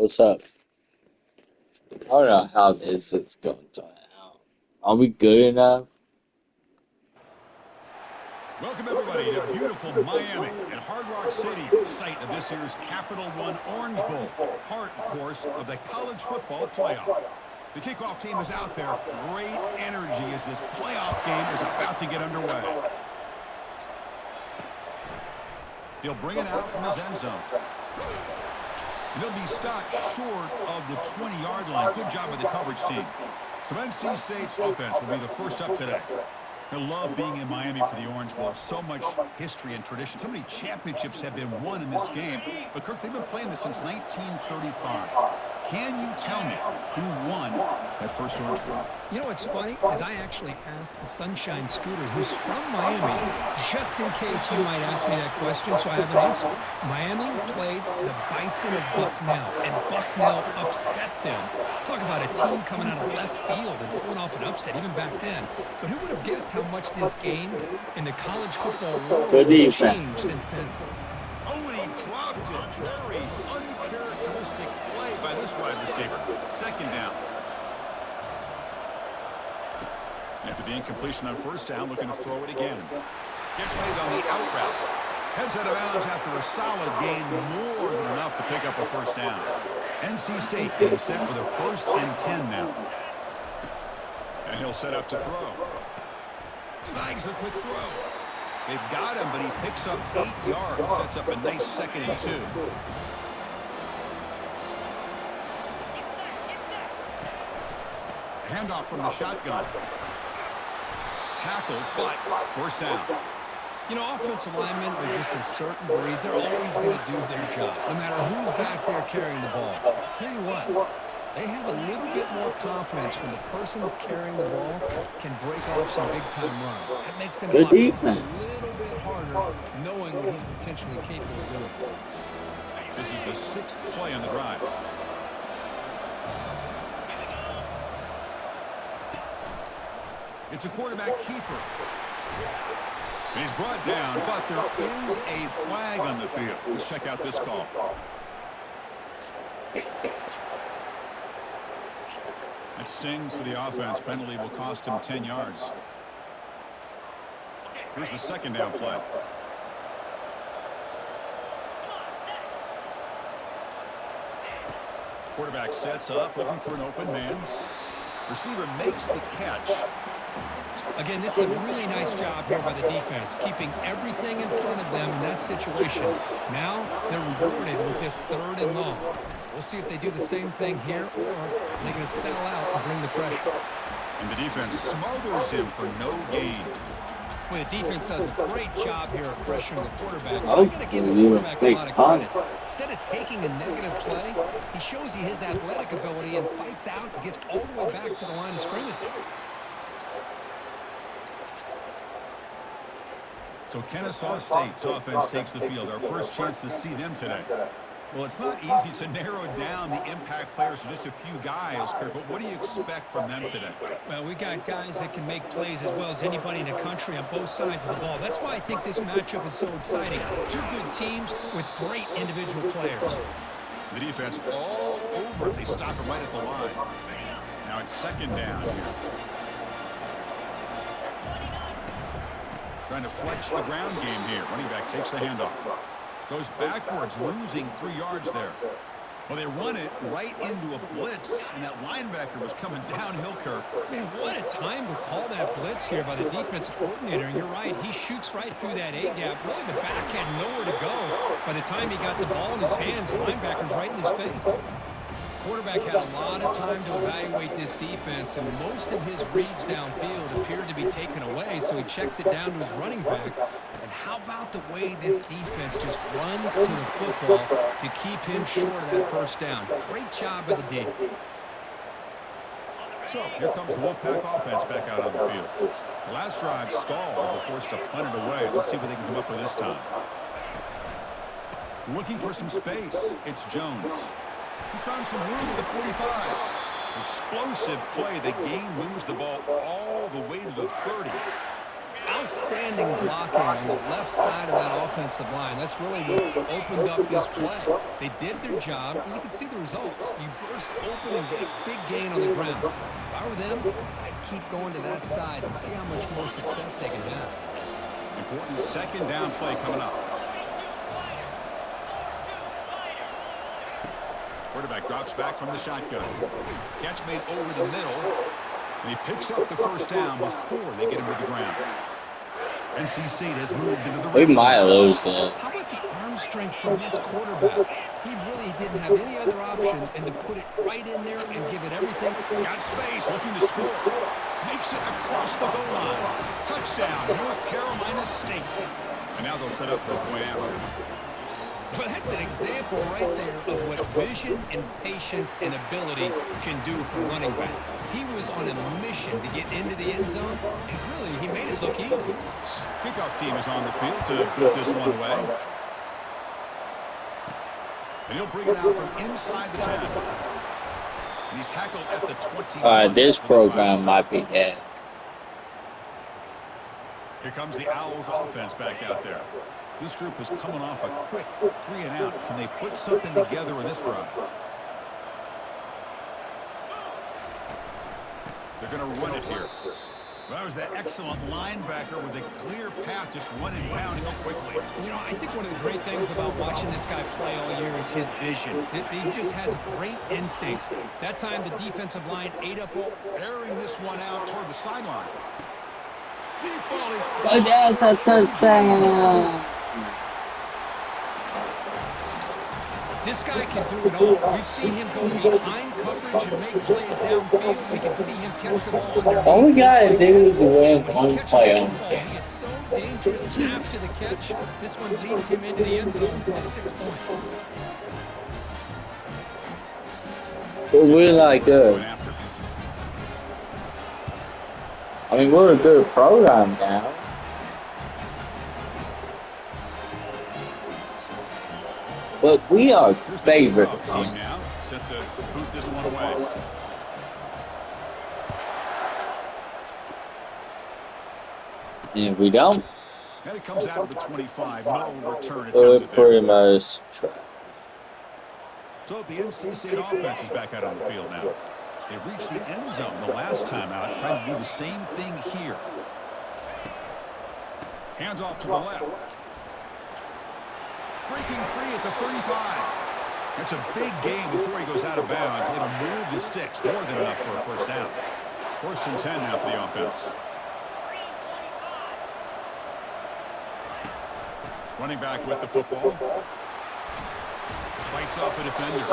What's up? I don't know how this is going to out. Are we good enough? Welcome, everybody, to beautiful Miami and Hard Rock City, site of this year's Capital One Orange Bowl, part, of course, of the college football playoff. The kickoff team is out there. Great energy as this playoff game is about to get underway. He'll bring it out from his end zone. And he'll be stopped short of the 20-yard line. Good job by the coverage team. So NC State's offense will be the first up today. I love being in Miami for the Orange Bowl. So much history and tradition. So many championships have been won in this game. But, Kirk, they've been playing this since 1935. Can you tell me who won that first Orange Bowl? You know what's funny is I actually asked the Sunshine Scooter, who's from Miami, just in case you might ask me that question, so I have an answer. Miami played the Bison of Bucknell, and Bucknell upset them. Talk about a team coming out of left field and pulling off an upset even back then. But who would have guessed how much this game in the college football world would change since then? Oh, and he dropped it. Very uncharacteristic play by this wide receiver. Second down. After the incompletion on first down, looking to throw it again. Gets made on the out route. Heads out of bounds after a solid gain, more than enough to pick up a first down. NC State getting set with a 1st and 10 now. And he'll set up to throw. Snags a quick throw. They've got him, but he picks up 8 yards. Sets up a nice 2nd and 2. Handoff from the shotgun. Tackled, but first down. You know, offensive linemen are just a certain breed. They're always going to do their job, no matter who's back there carrying the ball. I'll tell you what, they have a little bit more confidence when the person that's carrying the ball can break off some big-time runs. That makes them block just a little bit harder, knowing what he's potentially capable of doing. This is the 6th play on the drive. It's a quarterback keeper. And he's brought down, but there is a flag on the field. Let's check out this call. It stings for the offense. Penalty will cost him 10 yards. Here's the 2nd down play. Quarterback sets up, looking for an open man. Receiver makes the catch. Again, this is a really nice job here by the defense, keeping everything in front of them in that situation. Now they're rewarded with this 3rd and long. We'll see if they do the same thing here, or they're going to settle out and bring the pressure. And the defense smothers him for no gain. Well, the defense does a great job here of pressuring the quarterback. I got to give the quarterback a lot of credit. Instead of taking a negative play, he shows you his athletic ability and fights out and gets all the way back to the line of scrimmage. So Kennesaw State's offense takes the field. Our first chance to see them today. Well, it's not easy to narrow down the impact players to just a few guys, Kirk, but what do you expect from them today? Well, we got guys that can make plays as well as anybody in the country on both sides of the ball. That's why I think this matchup is so exciting. Two good teams with great individual players. The defense all over. They stop it right at the line. Now it's 2nd down here. Trying to flex the ground game here. Running back takes the handoff. Goes backwards, losing 3 yards there. Well, they run it right into a blitz, and that linebacker was coming downhill, Kirk. Man, what a time to call that blitz here by the defensive coordinator. And you're right, he shoots right through that A-gap. Really, the back had nowhere to go. By the time he got the ball in his hands, the linebacker's right in his face. Quarterback had a lot of time to evaluate this defense, and most of his reads downfield appeared to be taken away, so he checks it down to his running back. And how about the way this defense just runs to the football to keep him short of that first down? Great job by the D. So here comes the Wolfpack offense back out on the field. The last drive stalled. They're forced to punt it away. Let's see what they can come up with this time. Looking for some space. It's Jones. He's found some room at the 45. Explosive play. The game moves the ball all the way to the 30. outstanding blocking on the left side of that offensive line. That's really what opened up this play. They did their job, and you can see the results. You burst open and get a big gain on the ground. If I were them, I'd keep going to that side and see how much more success they can have. Important second down play coming up. Quarterback drops back from the shotgun. Catch made over the middle. And he picks up the first down before they get him to the ground. NC State has moved into the red zone. We might lose it. How about the arm strength from this quarterback? He really didn't have any other option than to put it right in there and give it everything. Got space, looking to score. Makes it across the goal line. Touchdown, North Carolina State. And now they'll set up for a point after. Well, that's an example right there of what vision and patience and ability can do for running back. He was on a mission to get into the end zone, and really, he made it look easy. Kickoff team is on the field to put this one away. And he'll bring it out from inside the 10. And he's tackled at the 20. This program might be dead. Here comes the Owls offense back out there. This group is coming off a quick 3-and-out. Can they put something together in this drive? They're going to run it here. Well, that was that excellent linebacker with a clear path, just running pounding up quickly. You know, I think one of the great things about watching this guy play all year is his vision. He just has great instincts. That time, the defensive line ate up all... Airing this one out toward the sideline. Deep ball is... Oh, that's a touchdown. This guy can do it all. We've seen him go behind coverage and make plays downfield. We can see him catch the ball underneath. All we gotta do is win one play on He is so dangerous after the catch. This one leads him into the end zone for the 6 points. We're like good. I mean, we're a good program now. But we are favorite team. Now set to boot this one away. And if we don't, And it comes out of the 25. No return we're attempted pretty there. much trapped. So the NC State offense is back out on the field now. They reached the end zone the last time out, trying to do the same thing here. Hands off to the left. Breaking free at the 35. That's a big gain before he goes out of bounds. It'll move the sticks, more than enough for a first down. 1st and 10 now for the offense. Running back with the football. Fights off a defender.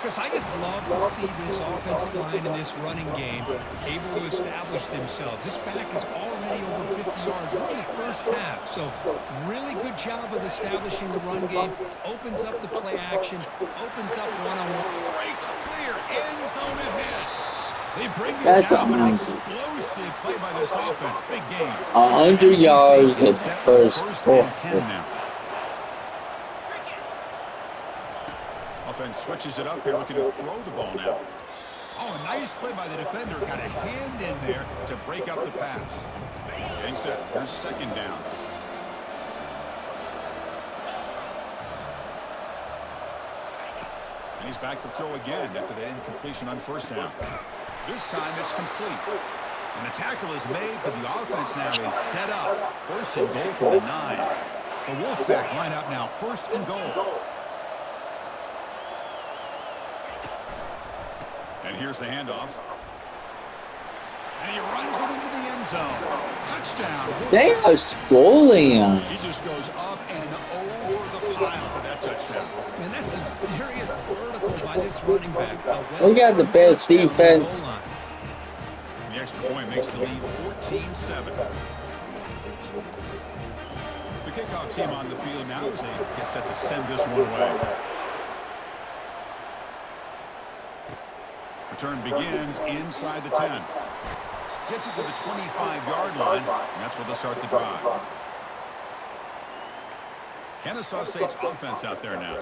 Because I just love to see this offensive line and this running game able to establish themselves. This back is already over 50 yards. We're in the first half, so really good job of establishing the run game. Opens up the play action, opens up one-on-one. Breaks clear, end zone ahead. They bring it That's down, but an amazing. explosive play by this offense. Big game. 100 yards at Set the for first 1st and quarter. 10 now. Offense switches it up here, looking to throw the ball now. Oh, a nice play by the defender. Got a hand in there to break up the pass. Getting set. Here's 2nd down. And he's back to throw again after that incompletion on 1st down. This time it's complete. And the tackle is made, but the offense now is set up. 1st and goal from the 9. The Wolfpack line up now. 1st and goal. And here's the handoff. And he runs it into the end zone. Touchdown. They are schooling. He just goes up and over the pile for that touchdown. Man, that's some serious vertical by this running back. We got the best defense. The extra point makes the lead 14-7. The kickoff team on the field now as they get set to send this one away. Return begins inside the 10. Gets it to the 25-yard line, and that's where they'll start the drive. Kennesaw State's offense out there now.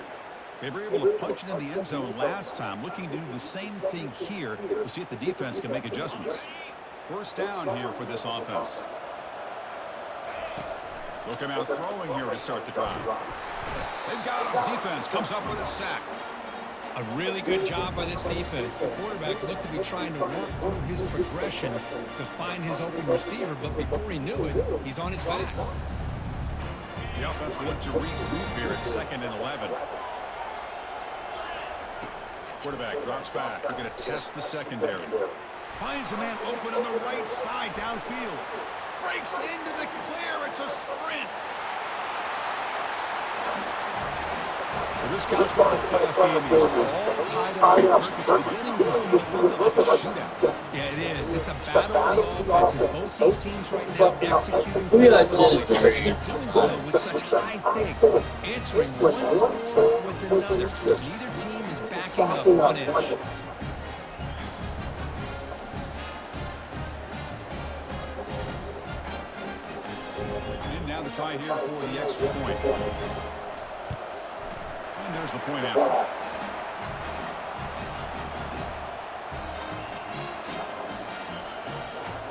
They were able to punch it in the end zone last time, looking to do the same thing here. We'll see if the defense can make adjustments. 1st down here for this offense. Looking out throwing here to start the drive. They've got him. Defense comes up with a sack. A really good job by this defense. The quarterback looked to be trying to work through his progressions to find his open receiver, but before he knew it, he's on his back. The offense will look to regroup here at 2nd and 11. Quarterback drops back. They're going to test the secondary. Finds a man open on the right side downfield. Breaks into the clear. It's a sprint. Well, this college football playoff game is all tied up. It's beginning to feel like a shootout. Yeah, it is. It's a battle of the offenses. Both these teams right now executing flawlessly, and doing so with such high stakes, answering one score with another. Neither team is backing up one inch. And now the try here for the extra point. And there's the point after.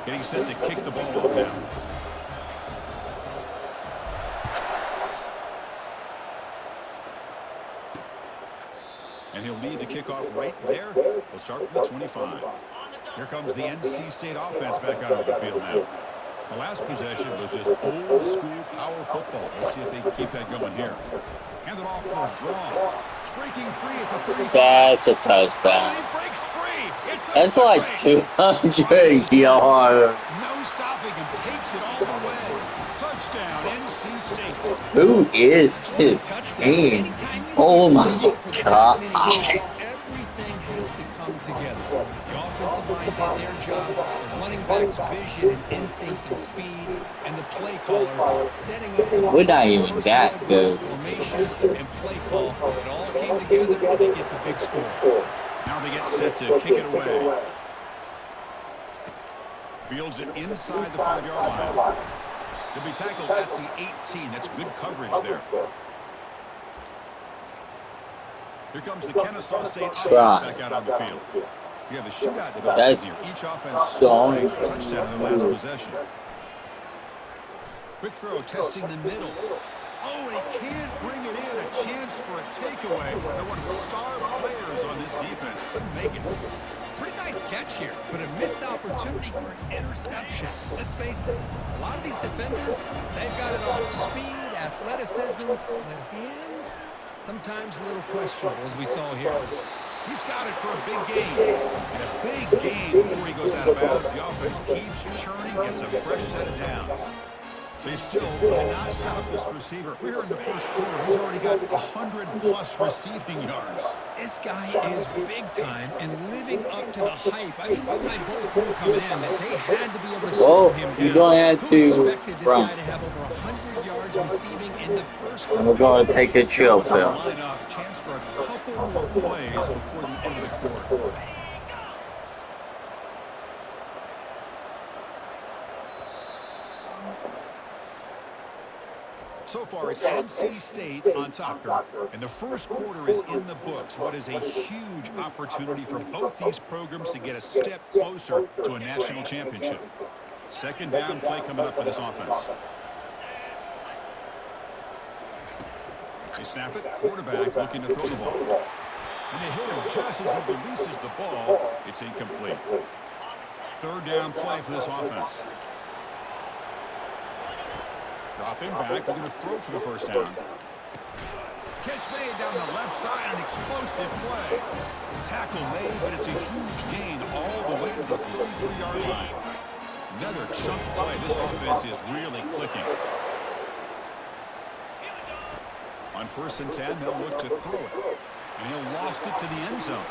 Getting set to kick the ball off now. And he'll lead the kickoff right there. He'll start from the 25. Here comes the NC State offense back out onto the field now. The last possession was just old school power football. Let's see if they can keep that going here. Hand it off for a draw. Breaking free at the 35. That's a touchdown. And he breaks free. It's a That's like break. 200 yards. No stopping him. Takes it all the way. Touchdown, NC State. Who is this team? Oh my God. Everything has to come together. The offensive line did their job, the running back's vision and instincts and speed, and the play caller setting up the We're not even that good. formation and play call. It all came together and they get the big score. Now they get set to kick it away. Fields it inside the 5-yard line. He'll be tackled at the 18. That's good coverage there. Here comes the Kennesaw State offense back out on the field. You have a shootout developing here. Each offense scoring a touchdown in the last possession. Quick throw testing the middle. Oh, he can't bring it in. A chance for a takeaway. And one of the star players on this defense couldn't make it. Pretty nice catch here, but a missed opportunity for an interception. Let's face it, a lot of these defenders, they've got it all. Speed, athleticism, their hands, sometimes a little questionable, as we saw here. He's got it for a big game. And a big game before he goes out of bounds. The offense keeps churning, gets a fresh set of downs. They still cannot stop this receiver. We're in the first quarter. He's already got 100-plus receiving yards. This guy is big time and living up to the hype. I think you and I both knew coming in that they had to be able to slow him down. You're going to have Who to expected this guy to have over 100 yards receiving in the first quarter? I'm going to take a chill pill. Line up, chance for a couple more plays before the end of the quarter. So far, it's NC State on top, Kirk. And the first quarter is in the books. What is a huge opportunity for both these programs to get a step closer to a national championship. Second down play coming up for this offense. They snap it. Quarterback looking to throw the ball. And they hit him just as he releases the ball. It's incomplete. Third down play for this offense. Drop him back. They're going to throw for the first down. Catch made down the left side. An explosive play. Tackle made, but it's a huge gain all the way to the 33-yard line. Another chunk play. This offense is really clicking. On 1st and 10, they'll look to throw it. And he'll loft it to the end zone.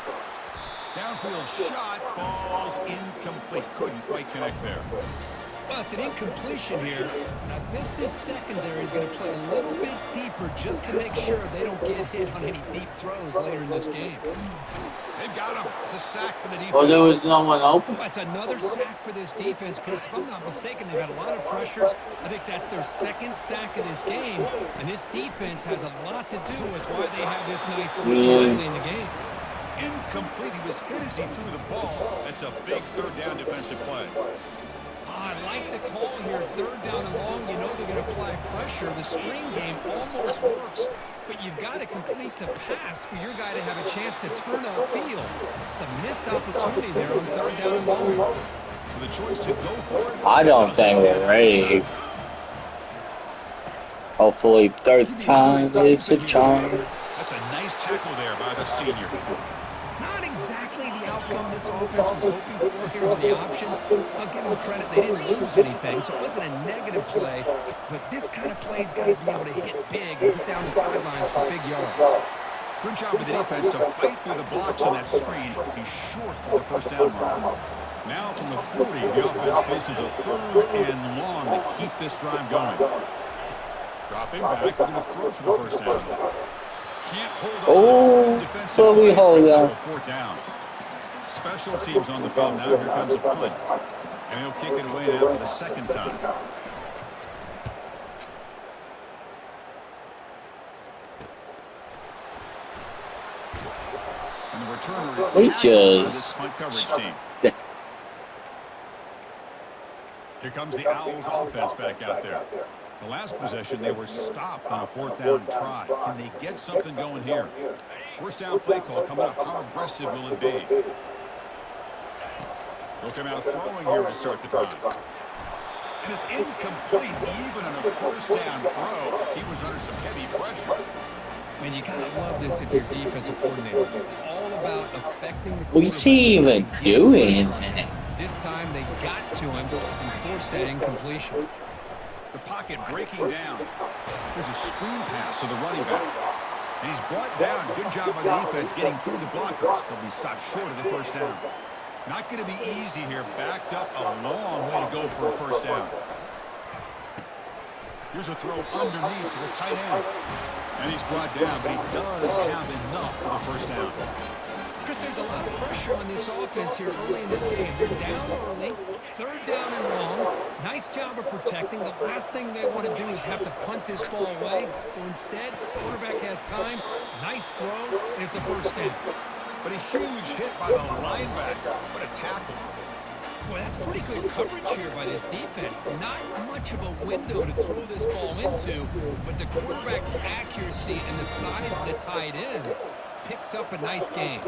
Downfield shot falls incomplete. Couldn't quite connect there. Well, it's an incompletion here, and I bet this secondary is going to play a little bit deeper just to make sure they don't get hit on any deep throws later in this game. They've got him. It's a sack for the defense. Well, there was no one open. That's another sack for this defense, Chris. If I'm not mistaken, they've had a lot of pressures. I think that's their second sack of this game, and this defense has a lot to do with why they have this nice lead early in the game. Incomplete. He was hit as he threw the ball. That's a big third down defensive play. I like the call here. Third down and long, you know they're going to apply pressure. The screen game almost works, but you've got to complete the pass for your guy to have a chance to turn upfield. It's a missed opportunity there on third down and long. So the choice to go for it I don't doesn't think pan we're out this ready. time. Hopefully, third time is a charm. That's a nice tackle there by the senior. Not exactly the outcome this offense was hoping for here on the option. I'll give them credit. They didn't lose anything, so it wasn't a negative play. But this kind of play's got to be able to hit big and get down the sidelines for big yards. Good job with the defense to fight through the blocks on that screen. He's short of the first down mark. Now from the 40, the offense faces a third and long to keep this drive going. Dropping back, we're going to throw for the first down. Can't hold on. But we hold on. Fourth down. Special teams on the field now. Here comes a punt. And he'll kick it away now for the second time. And the returner is tackled by this punt coverage team. Here comes the Owls offense back out there. The last possession, they were stopped on a fourth down try. Can they get something going here? First down play call coming up. How aggressive will it be? They'll come out throwing here to start the drive. And it's incomplete even on a first down throw. He was under some heavy pressure. Man, you got to love this if you're defensive coordinator. It's all about affecting the quarterback. What's he even doing? This time they got to him and forced that incompletion. The pocket breaking down. There's a screen pass to the running back. And he's brought down. Good job by the defense getting through the blockers. He'll be stopped short of the first down. Not going to be easy here. Backed up a long way to go for a first down. Here's a throw underneath to the tight end. And he's brought down, but he does have enough for the first down. Chris, there's a lot of pressure on this offense here early in this game. They're down early, third down and long. Nice job of protecting. The last thing they want to do is have to punt this ball away. So instead, quarterback has time, nice throw, and it's a first down. But a huge hit by the linebacker. What a tackle. Boy, that's pretty good coverage here by this defense. Not much of a window to throw this ball into, but the quarterback's accuracy and the size of the tight end picks up a nice game.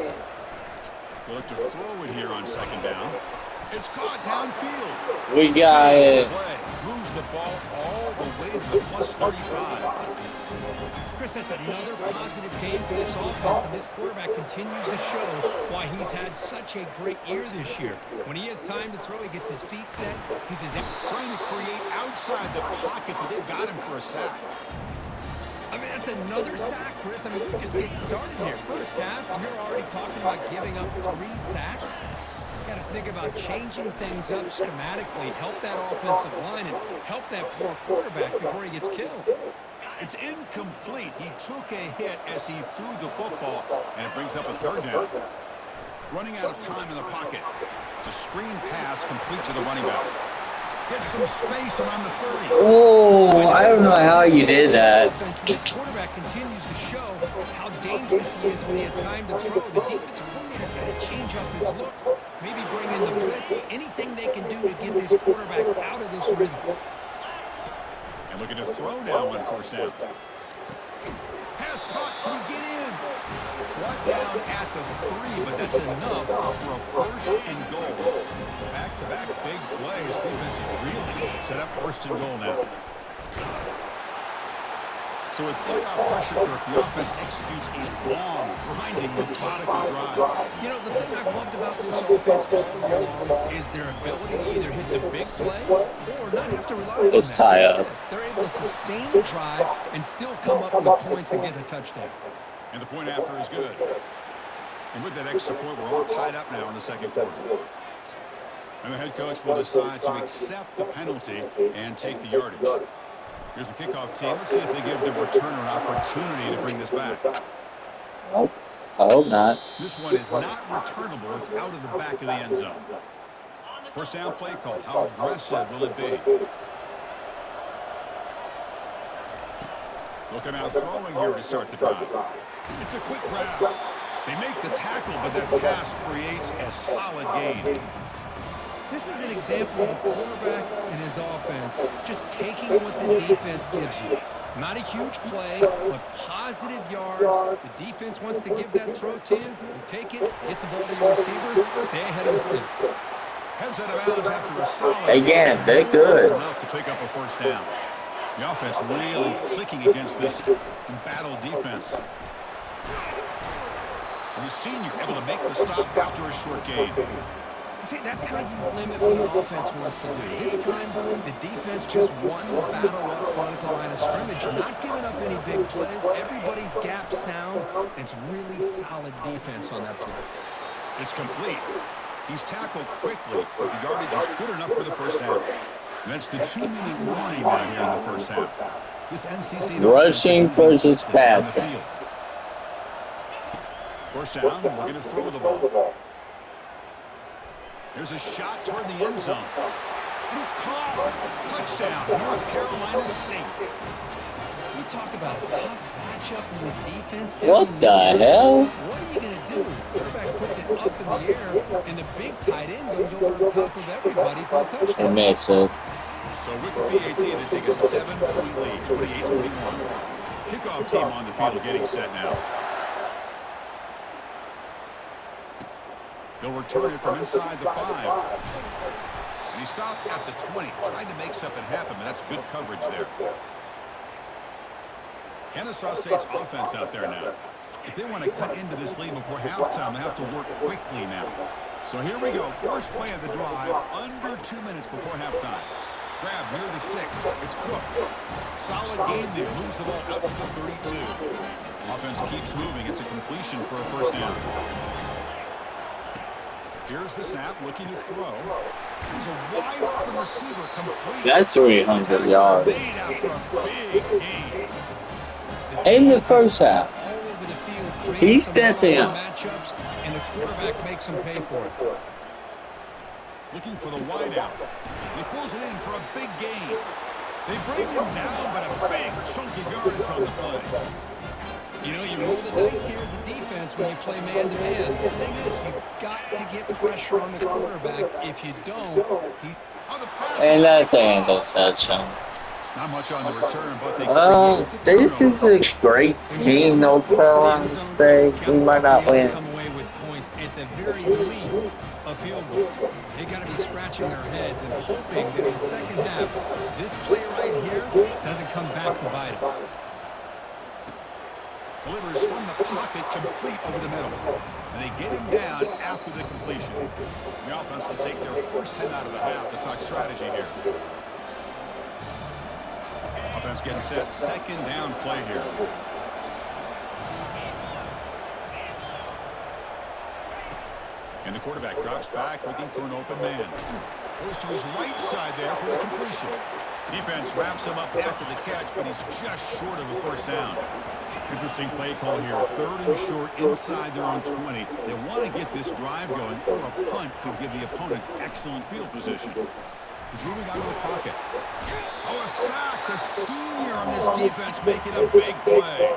We'll look to throw it here on second down. It's caught downfield. We got it. Moves the ball all the way to the plus 35. Chris, that's another positive game for this offense, and this quarterback continues to show why he's had such a great year this year. When he has time to throw, he gets his feet set. He's trying to create outside the pocket, but they've got him for a sack. I mean, that's another sack, Chris. I mean, we're just getting started here. First half, and you're already talking about giving up 3 sacks. You got to think about changing things up schematically, help that offensive line, and help that poor quarterback before he gets killed. It's incomplete. He took a hit as he threw the football, and it brings up a third down. Running out of time in the pocket. It's a screen pass complete to the running back. Gets some space around the 30. Oh, I don't know how you did that. This quarterback continues to show how dangerous he is when he has time to throw. The defensive coordinator's got to change up his looks, maybe bring in the blitz, anything they can do to get this quarterback out of this rhythm. And looking to throw now on first down. Pass caught. Can he get in? Brought down at the 3, but that's enough for a first and goal. Back-to-back big plays. Defense is really set up first and goal now. So with playoff pressure first, the offense executes a long, grinding, methodical drive. You know, the thing I've loved about this offense all year long is their ability to either hit the big play or not have to rely on Let's tie up. Yes, they're able to sustain the drive and still come up with points and get a touchdown. And the point after is good. And with that extra point, we're all tied up now in the second quarter. And the head coach will decide to accept the penalty and take the yardage. Here's the kickoff team. Let's see if they give the returner an opportunity to bring this back. Nope. I hope not. This one is not returnable. It's out of the back of the end zone. First down play call. How aggressive will it be? They'll come out throwing here to start the drive. It's a quick grab. They make the tackle, but that pass creates a solid gain. This is an example of a quarterback and his offense just taking what the defense gives you. Not a huge play, but positive yards. The defense wants to give that throw to you. You take it, get the ball to your receiver, stay ahead of the sticks. Heads out of bounds after a solid Again, they're more good. than enough to pick up a first down. The offense really clicking against this embattled defense. And the senior able to make the stop after a short gain. See, that's how you limit what an offense wants to do. This time, the defense just won the battle up front at the line of scrimmage, not giving up any big plays. Everybody's gap sound. It's really solid defense on that play. It's complete. He's tackled quickly, but the yardage is good enough for the first down. And that's the 2-minute warning now here in the first half. This NCC Rushing versus passing. First down, looking to throw the ball. There's a shot toward the end zone. And it's caught. Touchdown, North Carolina State. You talk about a tough matchup for this defense. What the hell? What are you going to do? Quarterback puts it up in the air, and the big tight end goes over on top of everybody for the touchdown. It makes it. So with the PAT, they take a 7-point lead, 28-21. Kickoff team on the field getting set now. He'll return it from inside the 5. And he stopped at the 20. Tried to make something happen, but that's good coverage there. Kennesaw State's offense out there now. If they want to cut into this lead before halftime, they have to work quickly now. So here we go. First play of the drive, under 2 minutes before halftime. Grab near the sticks. It's Cook. Solid gain there. Moves the ball up to the 32. Offense keeps moving. It's a completion for a first down. Here's the snap, looking to throw. He's a wide open receiver, complete. That's 300 yards. Made after a big gain. In the first half. All over the field, He's stepping up. Matchups, and the quarterback makes him pay for it. Looking for the wide out. He pulls it in for a big gain. They bring him down, but a big chunky yardage on the play. You know, you roll the dice here as a defense when you play man-to-man. The thing is, you've got to get pressure on the quarterback. If you don't, he's... And that's an interception. Not much on the return, but they This is a great team, North Carolina State. We might not win. Come away with points, at the very least, a field goal. They got to be scratching their heads and hoping that in the second half, this play right here doesn't come back to bite them. delivers from the pocket, complete over the middle. And they get him down after the completion. The offense will take their first 10 out of the half to talk strategy here. Offense getting set. Second down play here. And the quarterback drops back, looking for an open man. Goes to his right side there for the completion. Defense wraps him up after the catch, but he's just short of a first down. Interesting play call here. Third and short inside their own 20. They want to get this drive going, or a punt could give the opponents excellent field position. He's moving out of the pocket. Oh, a sack. The senior on this defense making a big play.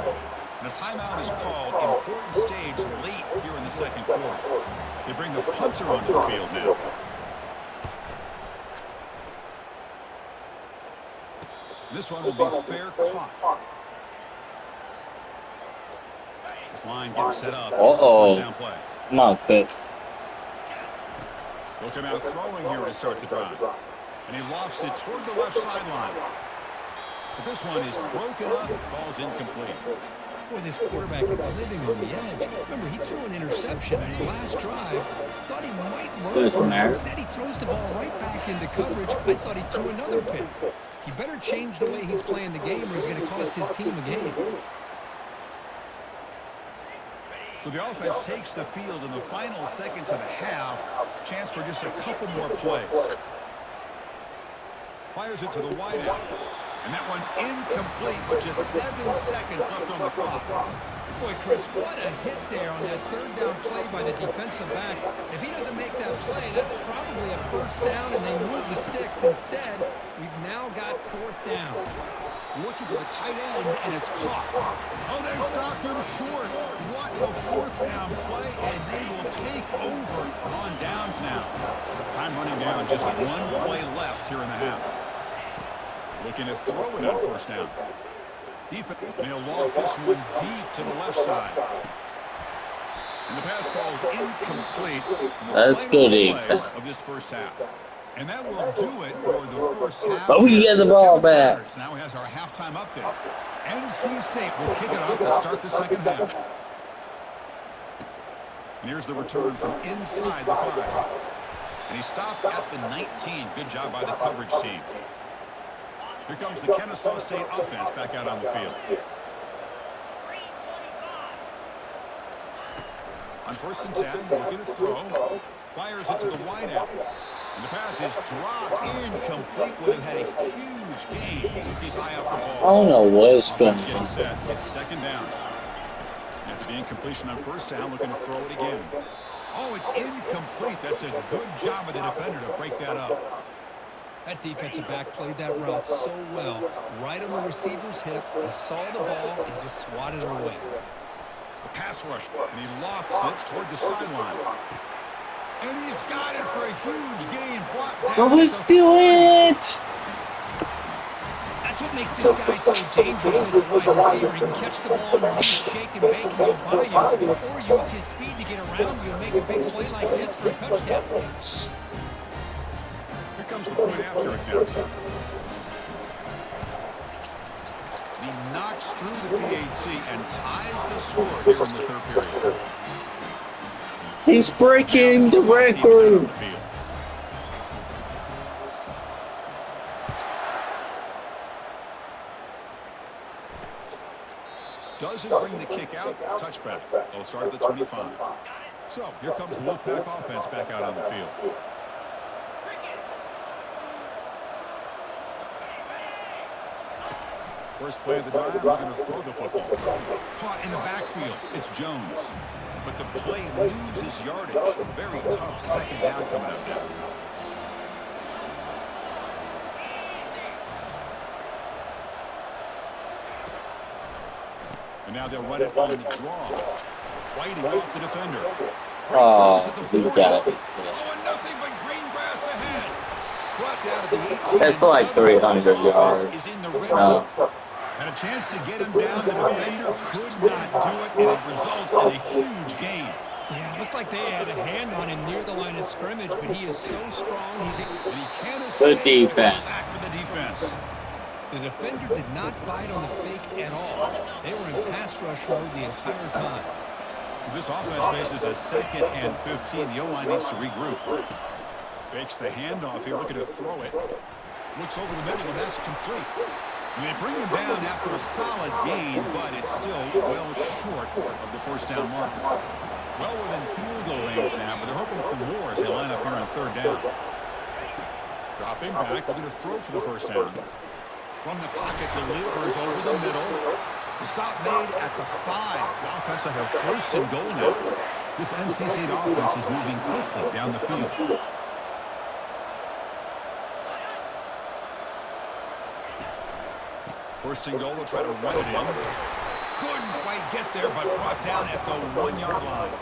And a timeout is called. Important stage late here in the second quarter. They bring the punter onto the field now. This one will be fair caught. This line getting set up. First down play. Come on, Cook. They'll come out throwing here to start the drive. And he lofts it toward the left sideline. But this one is broken up, falls incomplete. Boy, this quarterback is living on the edge. Remember, he threw an interception in the last drive. Thought he might run. Instead, he throws the ball right back into coverage. I thought he threw another pick. He better change the way he's playing the game or he's going to cost his team a game. So the offense takes the field in the final seconds of the half. Chance for just a couple more plays. Fires it to the wideout. And that one's incomplete with just 7 seconds left on the clock. Boy, Chris, what a hit there on that third down play by the defensive back. If he doesn't make that play, that's probably a first down, and they move the sticks instead. We've now got fourth down. Looking for the tight end, and it's caught. Oh, they've stopped him short. What a fourth down play, and they will take over on downs now. Time running down, just one play left here in the half. Looking to throw it on first down. Defense, and he'll loft this one deep to the left side. And the pass falls incomplete. That's good defense. Of this first half. And that will do it for the first half. But we get the ball back. Now he has our halftime update. NC State will kick it off to start the second half. And here's the return from inside the 5. And he stopped at the 19. Good job by the coverage team. Here comes the Kennesaw State offense back out on the field. On 1st and 10, looking to throw. Fires it to the wide out. And the pass is dropped incomplete. Would have had a huge gain. Took his eye off the ball. I don't know what's going Getting on. set. It's second down. After the incompletion on first down, looking to throw it again. Oh, it's incomplete. That's a good job of the defender to break that up. That defensive back played that route so well. Right on the receiver's hip. He saw the ball and just swatted it away. The pass rush, and he lofts it toward the sideline. And he's got it for a huge gain. Blocked down. But let's do it! That's what makes this guy so dangerous as a wide receiver. He can catch the ball underneath, shake and bake, and go by you, or use his speed to get around you and make a big play like this for a touchdown. Here comes the point after attempt. He knocks through the PAT and ties the score here in the third period. He's breaking the record. Doesn't bring the kick out. Touchback. They'll start at the 25. So here comes the Wolfpack offense back out on the field. First play of the drive, they're going to throw the football. Caught in the backfield. It's Jones. But the play loses yardage. Very tough second down coming up now. And now they'll run it on the draw. Fighting off the defender. Oh, you got it. Oh, and nothing but green grass ahead. Brought down to the 18. That's like 300 yards. Is in the red zone. Had a chance to get him down. The defender could not do it, and it results in a huge gain. Yeah, it looked like they had a hand on him near the line of scrimmage, but he is so strong. And he can't Good escape. defense. Sack for the defense. The defender did not bite on the fake at all. They were in pass rush mode the entire time. This offense faces a 2nd and 15. The O-line needs to regroup. Fakes the handoff here, looking to throw it. Looks over the middle, and that's complete. And they bring him down after a solid gain, but it's still well short of the first down marker. Well within field goal range now, but they're hoping for more as they line up here on 3rd down. Dropping back, looking to throw for the first down. From the pocket, delivers over the middle. The stop made at the 5. The offense will have 1st and goal now. This NC State offense is moving quickly down the field. First and goal, they'll try to run it in. Couldn't quite get there, but brought down at the 1-yard line.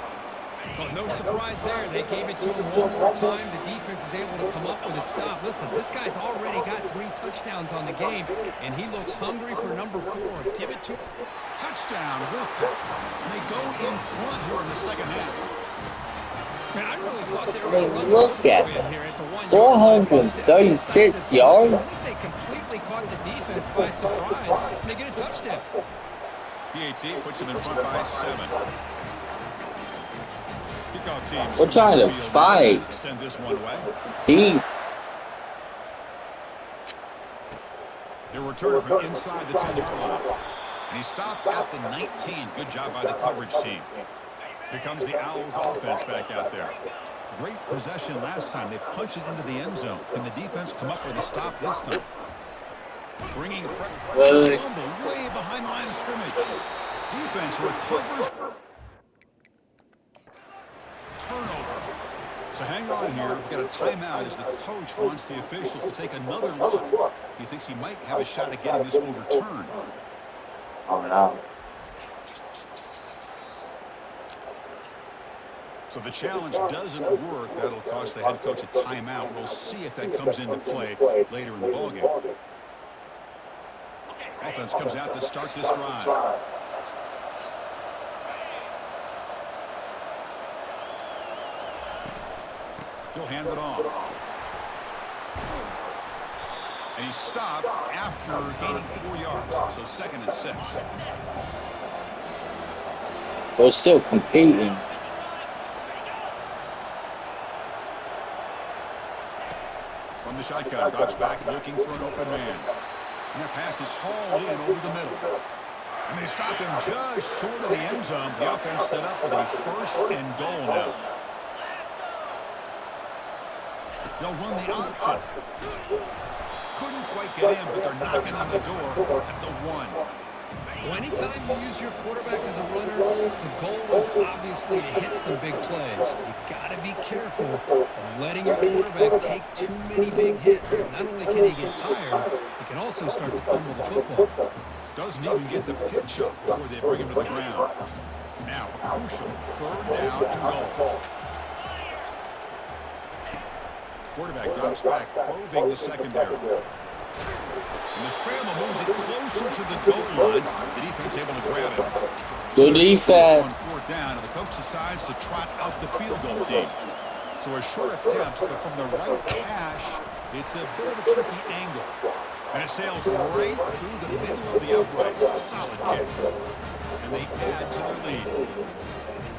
Well, no surprise there. They gave it to him one more time. The defense is able to come up with a stop. Listen, this guy's already got 3 touchdowns on the game, and he looks hungry for number 4. Give it to him. Touchdown, Wolfpack. And they go in front here in the second half. Man, I really thought they were going to run Look at here at the 1-yard 436 yards. I think they completely caught the defense by surprise, and they get a touchdown. PAT puts them in front by 7. Kickoff team. We're trying to fight. Send this one away. Deep. They're returning from inside the 10-yard line. And he stopped at the 19. Good job by the coverage team. Here comes the Owls offense back out there. Great possession last time. They punched it into the end zone. Can the defense come up with a stop this time? Bringing pressure. Fumble way behind the line of scrimmage. Defense recovers. Turnover. So hang on here. We've got a timeout as the coach wants the officials to take another look. He thinks he might have a shot at getting this overturned. Oh, no. So the challenge doesn't work. That'll cost the head coach a timeout. We'll see if that comes into play later in the ballgame. Offense comes out to start this drive. He'll hand it off. And he's stopped after gaining 4 yards. So 2nd and 6. So it's still competing. From the shotgun, drops back looking for an open man. And that pass is hauled in over the middle. And they stop him just short of the end zone. The offense set up with a 1st and goal now. They'll run the option. Couldn't quite get in, but they're knocking on the door at the 1. Well, anytime you use your quarterback as a runner, the goal is obviously to hit some big plays. You got to be careful of letting your quarterback take too many big hits. Not only can he get tired, he can also start to fumble the football. Doesn't even get the pitch up before they bring him to the ground. Now, a crucial 3rd down and goal. Quarterback drops back, probing the secondary. And the scramble moves it closer to the goal line. The defense able to grab it. Good defense. On 4th down, and the coach decides to trot out the field goal team. So a short attempt, but from the right hash, it's a bit of a tricky angle. And it sails right through the middle of the uprights. A solid kick. And they add to their lead.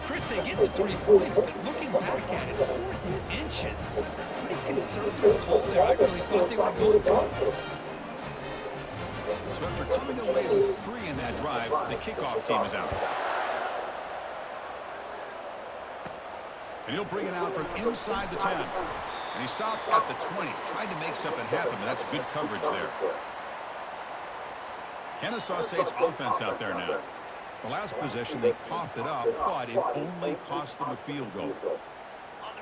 Chris, they get the 3 points, but looking back at it, 4th and inches. Pretty conservative call there. I really thought they were going for it. So after coming away with 3 in that drive, the kickoff team is out. And he'll bring it out from inside the 10. And he stopped at the 20. Tried to make something happen, but that's good coverage there. Kennesaw State's offense out there now. The last possession, they coughed it up, but it only cost them a field goal.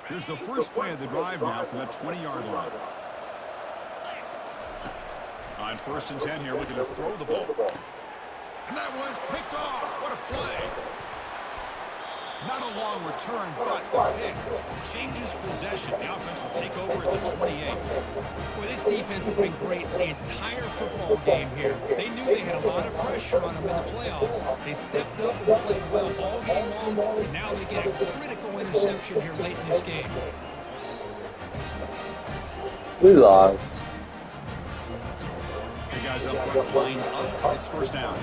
Here's the first play of the drive now from that 20-yard line. On 1st and 10 here, looking to throw the ball. And that one's picked off. What a play. Not a long return, but the pick changes possession. The offense will take over at the 28. Well, this defense has been great the entire football game here. They knew they had a lot of pressure on them in the playoffs. They stepped up and played well all game long, and now they get a critical interception here late in this game. We lost. Hey guys up front, line up. It's 1st down.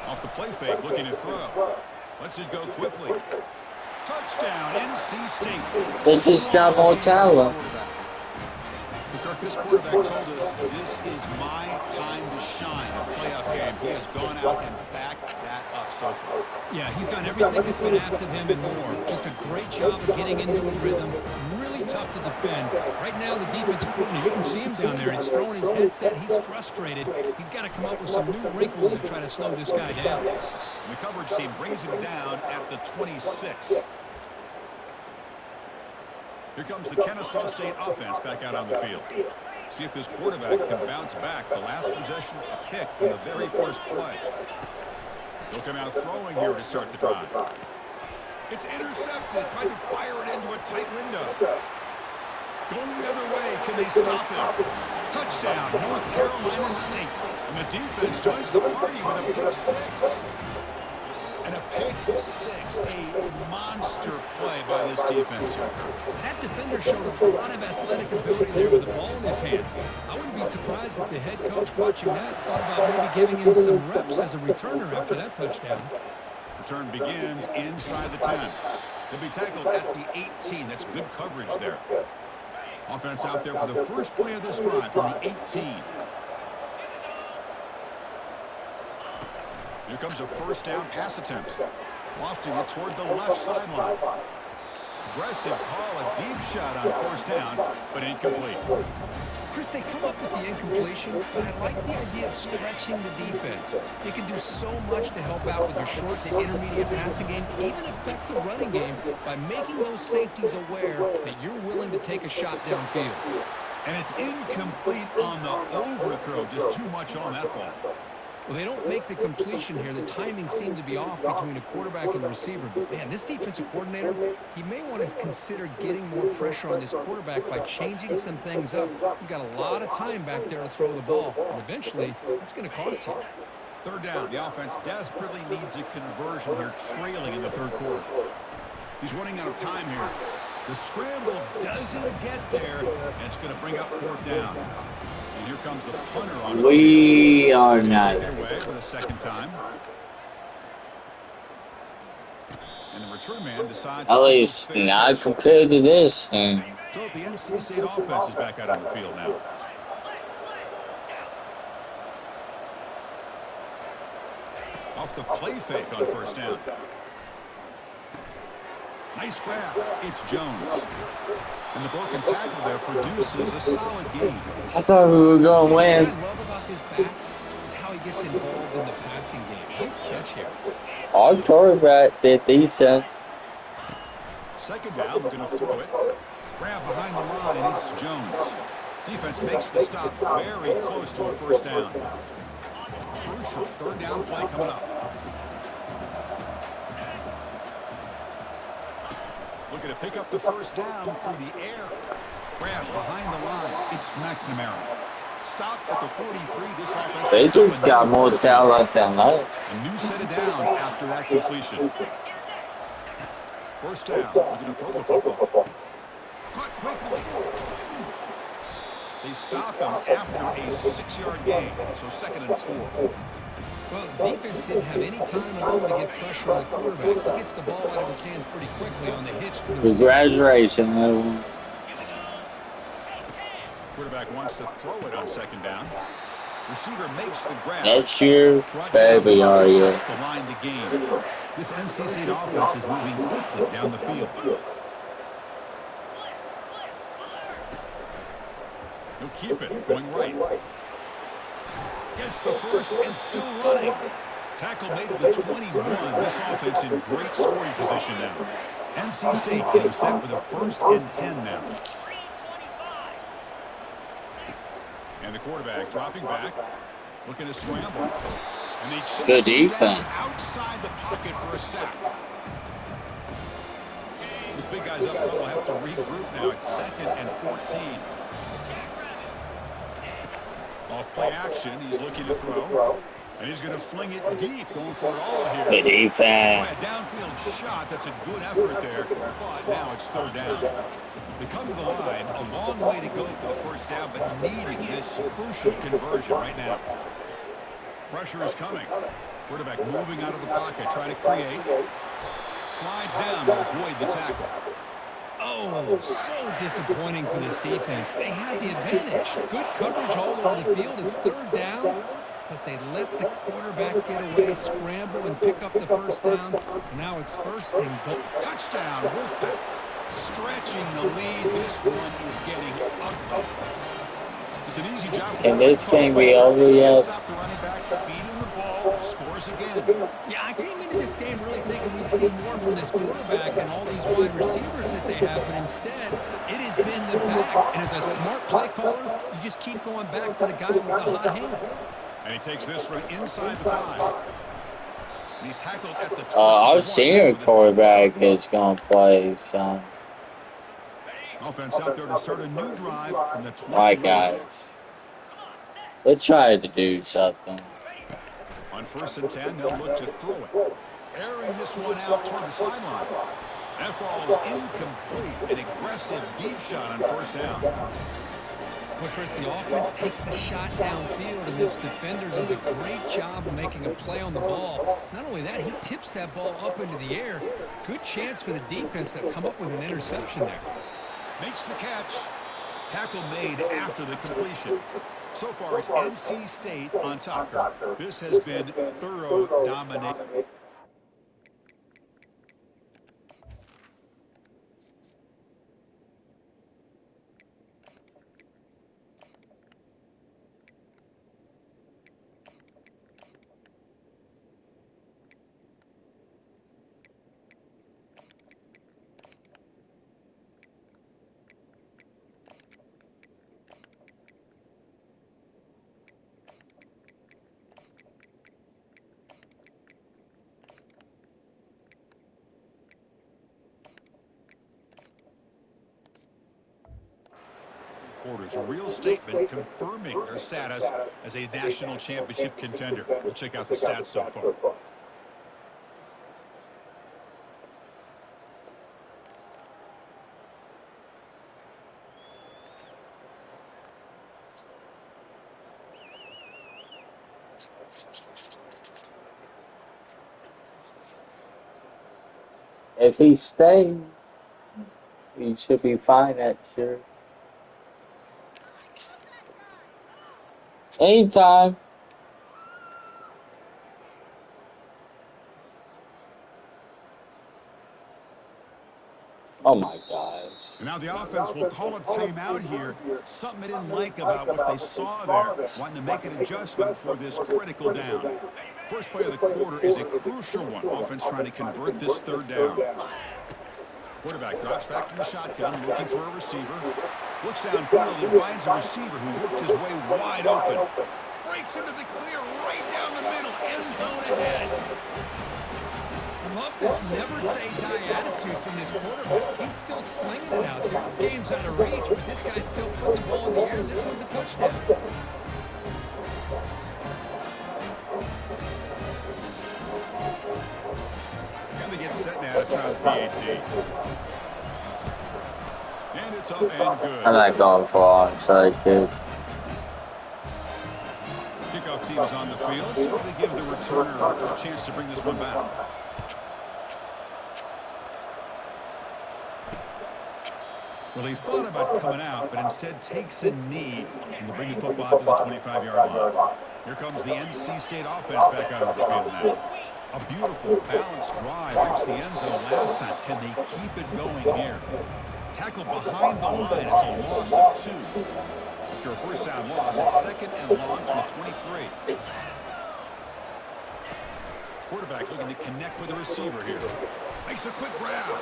Off the play fake, looking to throw. Lets it go quickly. Touchdown, NC State. They just got more talent. Kirk, this quarterback told us this is my time to shine in a playoff game. He has gone out and backed that up so far. Yeah, he's done everything that's been asked of him and more. Just a great job of getting into a rhythm. Really tough to defend. Right now, the defensive coordinator, you can see him down there. He's throwing his headset. He's frustrated. He's got to come up with some new wrinkles to try to slow this guy down. And the coverage team brings him down at the 26. Here comes the Kennesaw State offense back out on the field. See if this quarterback can bounce back. The last possession, a pick in the very first play. He'll come out throwing here to start the drive. It's intercepted. Tried to fire it into a tight window. Going the other way. Can they stop him? Touchdown, North Carolina State. And the defense joins the party with a pick 6. And a pick 6, a monster play by this defense here. That defender showed a lot of athletic ability there with the ball in his hands. I wouldn't be surprised if the head coach watching that thought about maybe giving him some reps as a returner after that touchdown. Return begins inside the 10. He'll be tackled at the 18. That's good coverage there. Offense out there for the first play of this drive from the 18. Here comes a 1st down pass attempt. Lofting it toward the left sideline. Aggressive call, a deep shot on 1st down, but incomplete. Chris, they come up with the incompletion, but I like the idea of stretching the defense. You can do so much to help out with your short to intermediate passing game, even affect the running game by making those safeties aware that you're willing to take a shot downfield. And it's incomplete on the overthrow, just too much on that ball. Well, they don't make the completion here. The timing seemed to be off between a quarterback and receiver. But, man, this defensive coordinator, he may want to consider getting more pressure on this quarterback by changing some things up. He's got a lot of time back there to throw the ball, and eventually that's going to cost you. Third down. The offense desperately needs a conversion here, trailing in the third quarter. He's running out of time here. The scramble doesn't get there, and it's going to bring up fourth down. And here comes the punter on the field. We are not. Take it away for the second time. And the return man decides At to least not compared to this. And so the NC State offense is back out on the field now. Off the play fake on first down. Nice grab. It's Jones. And the broken tackle there produces a solid gain. I thought we were going to win. What I love about this back is how he gets involved in the passing game. Nice catch here. Our quarterback did decent. Second down, going to throw it. Grab behind the line, and it's Jones. Defense makes the stop very close to a first down. Crucial third down play coming up. Looking to pick up the first down through the air. Grab behind the line. It's McNamara. Stop at the 43. This offense. They just got more talent than us. A new set of downs after that completion. First down. Looking to throw the football. Caught quickly. They stop him after a 6-yard gain. So 2nd and 4. Well, the defense didn't have any time at all to get pressure on the quarterback. He gets the ball out of his hands pretty quickly on the hitch to the receiver. Congratulations, everyone. Quarterback wants to throw it on second down. Receiver makes the grab. Next year, baby, are you? The line to gain. This NC State offense is moving quickly down the field. He'll keep it, going right. Gets the first and still running. Tackle made at the 21. This offense in great scoring position now. NC State getting set with a 1st and 10 now. And the quarterback dropping back, looking to scramble. And they chase Good defense. outside the pocket for a sack. This big guy's up front will have to regroup now. It's 2nd and 14. Off play action, he's looking to throw. And he's going to fling it deep, going for it all here. Good defense. Try a downfield shot. That's a good effort there. But now it's third down. They come to the line, a long way to go for the first down, but needing this crucial conversion right now. Pressure is coming. Quarterback moving out of the pocket, trying to create. Slides down to avoid the tackle. Oh, so disappointing for this defense. They had the advantage. Good coverage all over the field. It's third down, but they let the quarterback get away, scramble, and pick up the first down. Now it's 1st and goal. Touchdown, Wolfpack. Stretching the lead. This one is getting ugly. It's an easy job. Can this game be over yet? Stop the running back, feeding the ball, scores again. Yeah, I came into this game really thinking we'd see more from this quarterback and all these wide receivers that they have, but instead, it has been the back. And as a smart play caller, you just keep going back to the guy with the hot hand. And he takes this from inside the 5. And he's tackled at the 21. Our senior quarterback is going to play some. Offense out there to start a new drive from the 20. My guys. They tried to do something. On 1st and 10, they'll look to throw it. Airing this one out toward the sideline. That ball is incomplete. An aggressive deep shot on first down. Well, Chris, the offense takes the shot downfield, and this defender does a great job of making a play on the ball. Not only that, he tips that ball up into the air. Good chance for the defense to come up with an interception there. Makes the catch. Tackle made after the completion. So far, it's NC State on top. This has been thorough domination. quarters. A real statement confirming their status as a national championship contender. We'll check out the stats so far. If he stays, he should be fine at sure. Anytime. Oh my God. And now the offense will call a timeout here. Something they didn't like about what they saw there. Wanting to make an adjustment for this critical down. First play of the quarter is a crucial one. Offense trying to convert this third down. Quarterback drops back from the shotgun, looking for a receiver. Looks downfield and finds a receiver who worked his way wide open. Breaks into the clear right down the middle. End zone ahead. Love this never-say-die attitude from this quarterback. He's still slinging it out there. This game's out of reach, but this guy's still putting the ball in the air, and this one's a touchdown. And they get set now to try the PAT. And it's up and good. I'm not going for onside kick. Kickoff team is on the field. See if they give the returner a chance to bring this one back. Well, he thought about coming out, but instead takes a knee and to bring the football to the 25-yard line. Here comes the NC State offense back out onto the field now. A beautiful, balanced drive reached the end zone last time. Can they keep it going here? Tackled behind the line. It's a loss of 2. After a first down loss, it's second and long from the 23. Quarterback looking to connect with the receiver here. Makes a quick grab.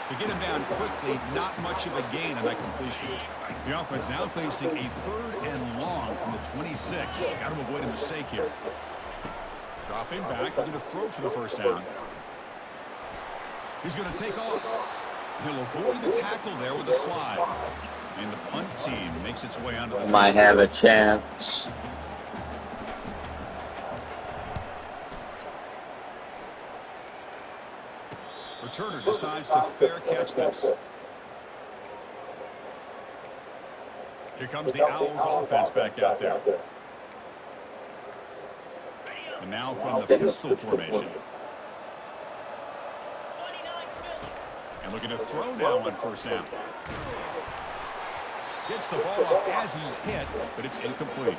To get him down quickly, not much of a gain on that completion. The offense now facing a third and long from the 26. Got to avoid a mistake here. Dropping back, looking to throw for the first down. He's going to take off. He'll avoid the tackle there with a slide. And the punt team makes its way onto the field. Might have a chance. Returner decides to fair catch this. Here comes the Owls offense back out there. And now from the pistol formation. And looking to throw now on first down. Gets the ball off as he's hit, but it's incomplete.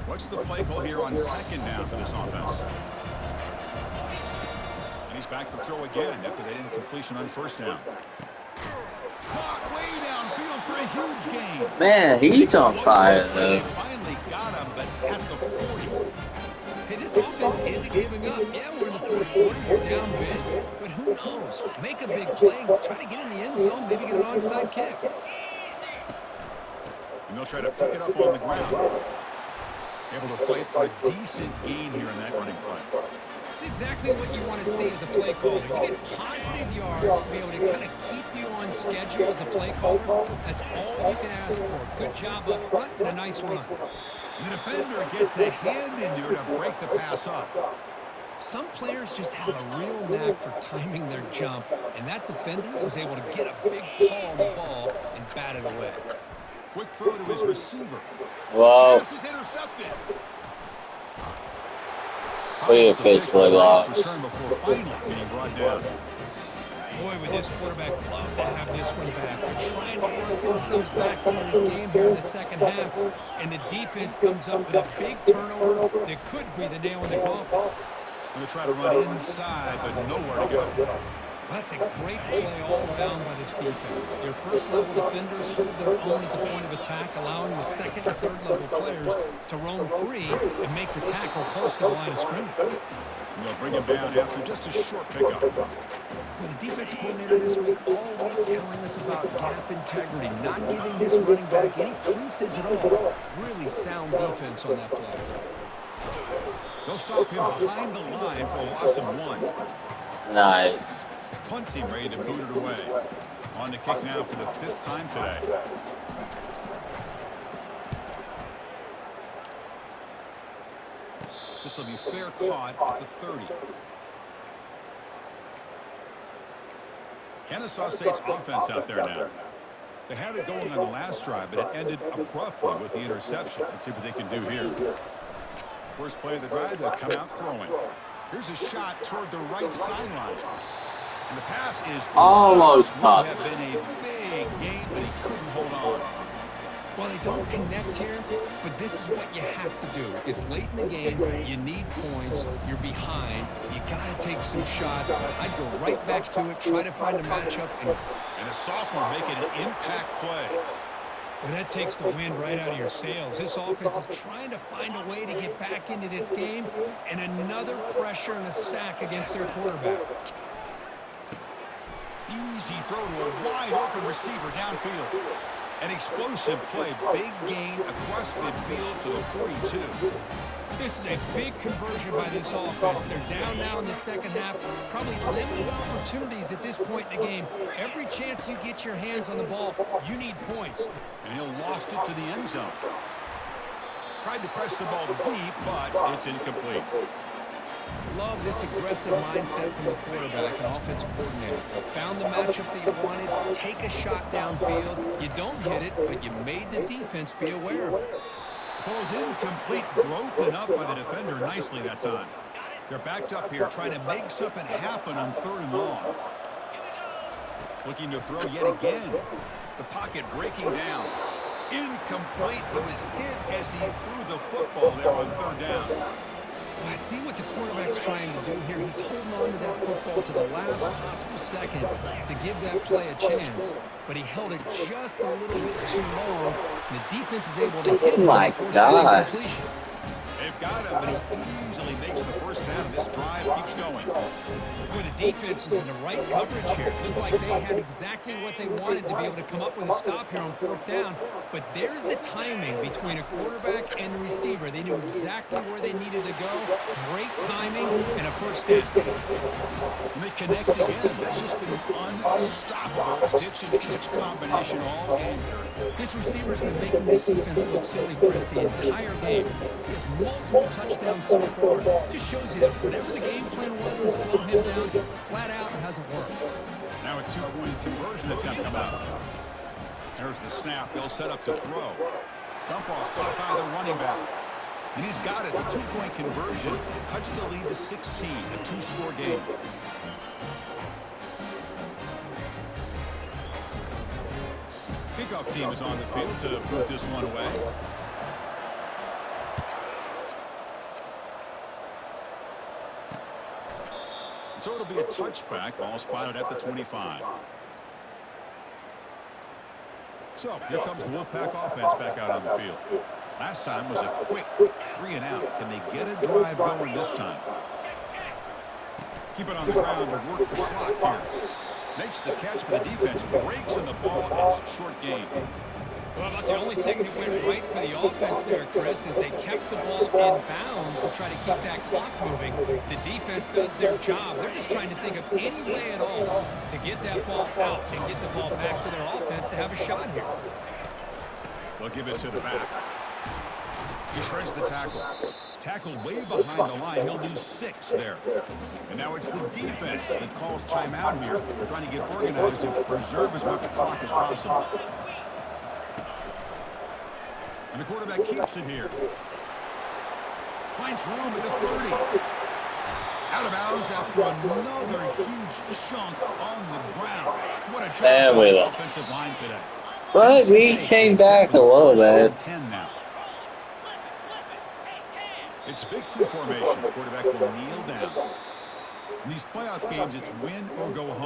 What's the play call here on second down for this offense? And he's back to throw again after that incompletion on first down. Caught way downfield for a huge gain. Man, he's on fire though. Finally got him, but at the 40. Hey, this offense isn't giving up. Yeah, we're in the fourth quarter. We're down big. But who knows? Make a big play. Try to get in the end zone. Maybe get an onside kick. And they'll try to pick it up on the ground. Able to fight for a decent gain here in that running play. That's exactly what you want to see as a play caller. You get positive yards to be able to kind of keep you on schedule as a play caller. That's all you can ask for. Good job up front and a nice run. The defender gets a hand in there to break the pass up. Some players just have a real knack for timing their jump, and that defender was able to get a big paw on the ball and bat it away. Quick throw to his receiver. Whoa. Pass is intercepted. We officially lost. Return before finally being brought down. Boy, would this quarterback love to have this one back. They're trying to work themselves back into this game here in the second half, and the defense comes up with a big turnover that could be the nail in the coffin. Going to try to run inside, but nowhere to go. That's a great play all around by this defense. Your first-level defenders hold their own at the point of attack, allowing the second and third-level players to roam free and make the tackle close to the line of scrimmage. And they'll bring him down after just a short pickup. For the defensive coordinator this week, all week telling us about gap integrity, not giving this running back any creases at all. Really sound defense on that play. They'll stop him behind the line for a loss of 1. Nice. Punt team ready to boot it away. On to kick now for the 5th time today. This will be fair caught at the 30. Kennesaw State's offense out there now. They had it going on the last drive, but it ended abruptly with the interception. Let's see what they can do here. First play of the drive, they'll come out throwing. Here's a shot toward the right sideline. And the pass is almost caught. Would have been a big gain, but he couldn't hold on. Well, they don't connect here, but this is what you have to do. It's late in the game. You need points. You're behind. You got to take some shots. I'd go right back to it, try to find a matchup. And a sophomore making an impact play. Well, that takes the wind right out of your sails. This offense is trying to find a way to get back into this game, and another pressure and a sack against their quarterback. Easy throw to a wide-open receiver downfield. An explosive play, big gain across midfield to the 42. This is a big conversion by this offense. They're down now in the second half. Probably limited opportunities at this point in the game. Every chance you get your hands on the ball, you need points. And he'll loft it to the end zone. Tried to press the ball deep, but it's incomplete. Love this aggressive mindset from the quarterback and offensive coordinator. Found the matchup that you wanted, take a shot downfield. You don't hit it, but you made the defense be aware of it. Ball's incomplete, broken up by the defender nicely that time. They're backed up here, trying to make something happen on 3rd and long. Looking to throw yet again. The pocket breaking down. Incomplete. He was hit as he threw the football there on 3rd down. Well, I see what the quarterback's trying to do here. He's holding on to that football to the last possible second to give that play a chance. But he held it just a little bit too long. And the defense is able to hit him and force that incompletion. They've got him, but he easily makes the first down. This drive keeps going. Boy, the defense was in the right coverage here. Looked like they had exactly what they wanted to be able to come up with a stop here on 4th down. But there's the timing between a quarterback and the receiver. They knew exactly where they needed to go. Great timing and a first down. And they connect again. That's just been unstoppable. Pitch and catch combination all game. This receiver's been making this defense look silly, Chris, the entire game. He has multiple touchdowns so far. Just shows you that whatever the game plan was to slow him down, flat out hasn't worked. Now a 2-point conversion attempt come out. There's the snap. They'll set up to throw. Dump off caught by the running back. And he's got it. The 2-point conversion cuts the lead to 16, a 2-score game. Kickoff team is on the field to put this one away. So it'll be a touchback. Ball spotted at the 25. So here comes the Wolfpack offense back out on the field. Last time was a quick 3-and-out. Can they get a drive going this time? Keep it on the ground to work the clock here. Makes the catch, but the defense breaks in the ball, and it's a short game. Well, about the only thing that went right for the offense there, Chris, is they kept the ball in bounds to try to keep that clock moving. The defense does their job. They're just trying to think of any way at all to get that ball out and get the ball back to their offense to have a shot here. They'll give it to the back. He shreds the tackle. Tackle way behind the line. He'll lose 6 there. And now it's the defense that calls timeout here, trying to get organized and preserve as much clock as possible. And the quarterback keeps it here. Finds room at the 30. Out of bounds after another huge chunk on the ground. What a job by this offensive line today. But we came back a little bit. 10 now. It's victory formation. The quarterback will kneel down. In these playoff games, it's win or go home.